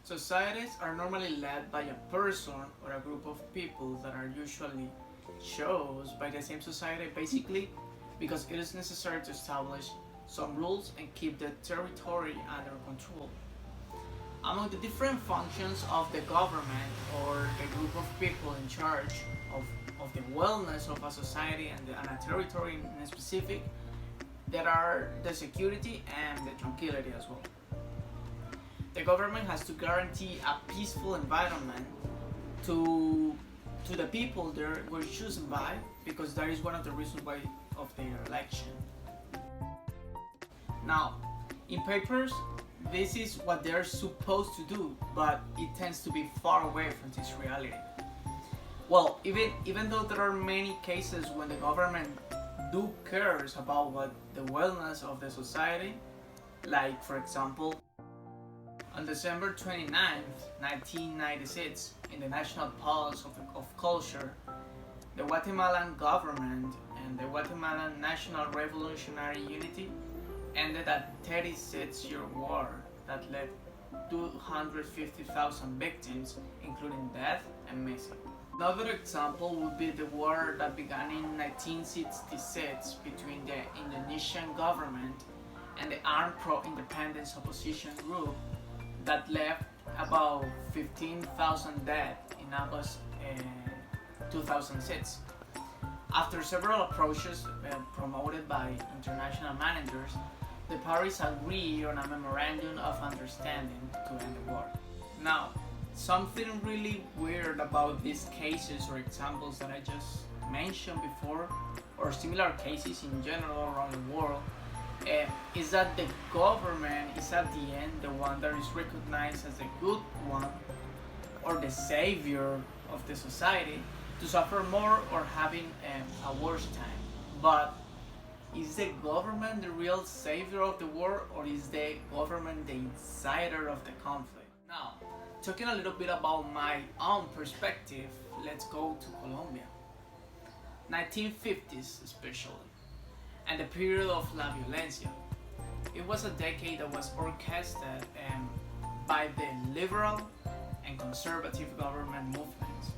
Societies are normally led by a person or a group of people that are usually chose by the same society, basically because it is necessary to establish some rules and keep the territory under control. Among the different functions of the government or the group of people in charge of, of the wellness of a society and a territory in specific, there are the security and the tranquility as well. The government has to guarantee a peaceful environment to to the people they were chosen by, because that is one of the reasons why of their election. Now, in papers, this is what they're supposed to do, but it tends to be far away from this reality. Well, even though there are many cases when the government do cares about what the wellness of the society, like for example, on December 29th, 1996, in the National Pulse of Culture, the Guatemalan government and the Guatemalan National Revolutionary Unity ended a 36-year war that led 250,000 victims, including death and missing. Another example would be the war that began in 1966 between the Indonesian government and the armed pro-independence opposition group that left about 15,000 dead in August 2006. After several approaches promoted by international managers, the parties agreed on a memorandum of understanding to end the war. Now, something really weird about these cases or examples that I just mentioned before, or similar cases in general around the world, is that the government is at the end the one that is recognized as the good one or the savior of the society to suffer more or having a worse time. But is the government the real savior of the war, or is the government the insider of the conflict? Now, talking a little bit about my own perspective, let's go to Colombia. 1950s especially, and the period of La Violencia. It was a decade that was orchestrated by the liberal and conservative government movements,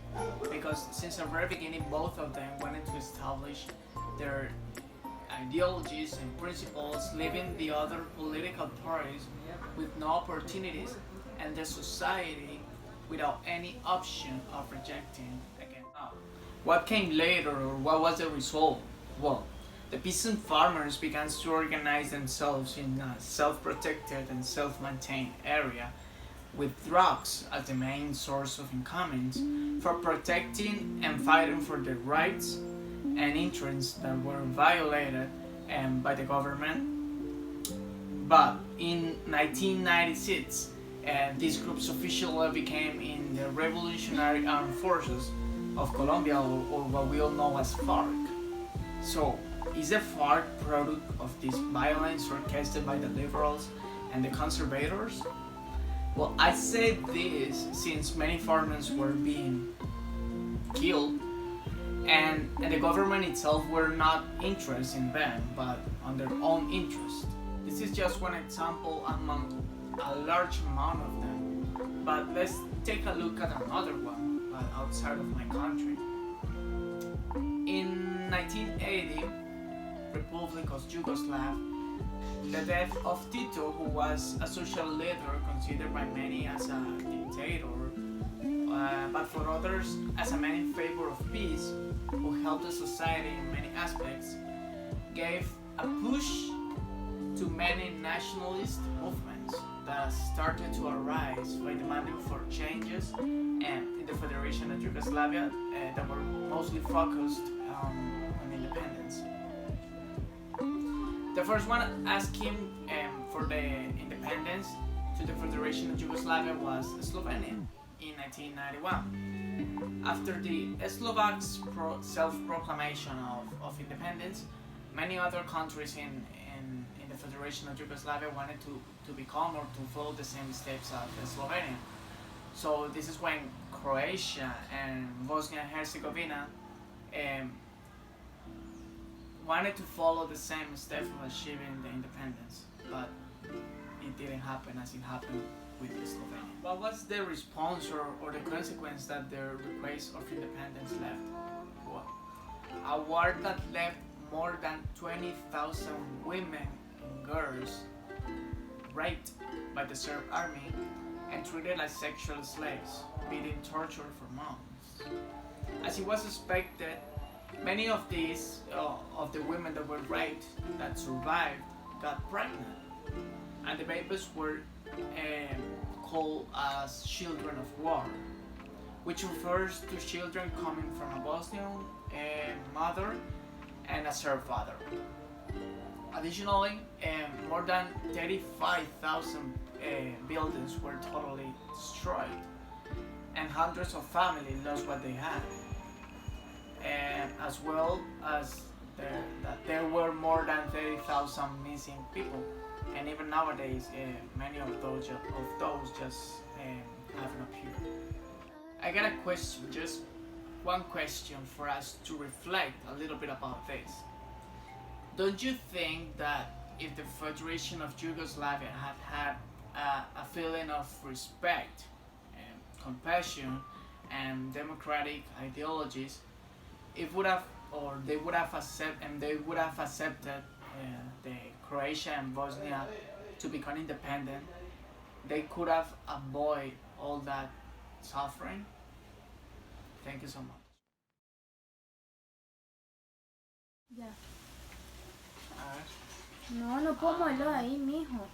because since the very beginning both of them wanted to establish their ideologies and principles, leaving the other political parties with no opportunities and the society without any option of rejecting again. What came later, or what was the result? Well, the peasant farmers began to organize themselves in a self-protected and self-maintained area with drugs as the main source of income for protecting and fighting for their rights and interests that were violated by the government. But in 1996, these groups officially became in the Revolutionary Armed Forces of Colombia, or what we all know as FARC. So, is the FARC product of this violence orchestrated by the liberals and the conservators? Well, I say this since many farmers were being killed, and the government itself were not interested in them, but on their own interest. This is just one example among a large amount of them, but let's take a look at another one, but outside of my country. In 1980, Republic of Yugoslavia, the death of Tito, who was a social leader considered by many as a dictator, but for others as a man in favor of peace, who helped the society in many aspects, gave a push to many nationalist movements that started to arise by demanding for changes in the Federation of Yugoslavia that were mostly focused on independence. The first one asking for the independence to the Federation of Yugoslavia was Slovenia in 1991. After the Slovaks' self-proclamation of independence, many other countries in the Federation of Yugoslavia wanted to become or to follow the same steps as Slovenia. So this is when Croatia and Bosnia and Herzegovina wanted to follow the same steps of achieving the independence, but it didn't happen as it happened with Slovenia. what was the response or the consequence that the request of independence left? Well, a war that left more than 20,000 women and girls raped by the Serb army and treated as sexual slaves, being tortured for months. As it was expected, many of these of the women that were raped that survived got pregnant, and the babies were called as children of war, which refers to children coming from a Bosnian mother and a Serb father. Additionally, more than 35,000 buildings were totally destroyed, and hundreds of families lost what they had, and as well as that there were more than 30,000 missing people, and even nowadays, many of those just haven't appeared. I got a question, just one question for us to reflect a little bit about this. Don't you think that if the Federation of Yugoslavia had had a feeling of respect, and compassion, and democratic ideologies, it would have, or they would have accepted the Croatia and Bosnia to become independent, they could have avoided all that suffering? Thank you so much. Ya. A ver. No, no puedo moverlo de ahí, mijo.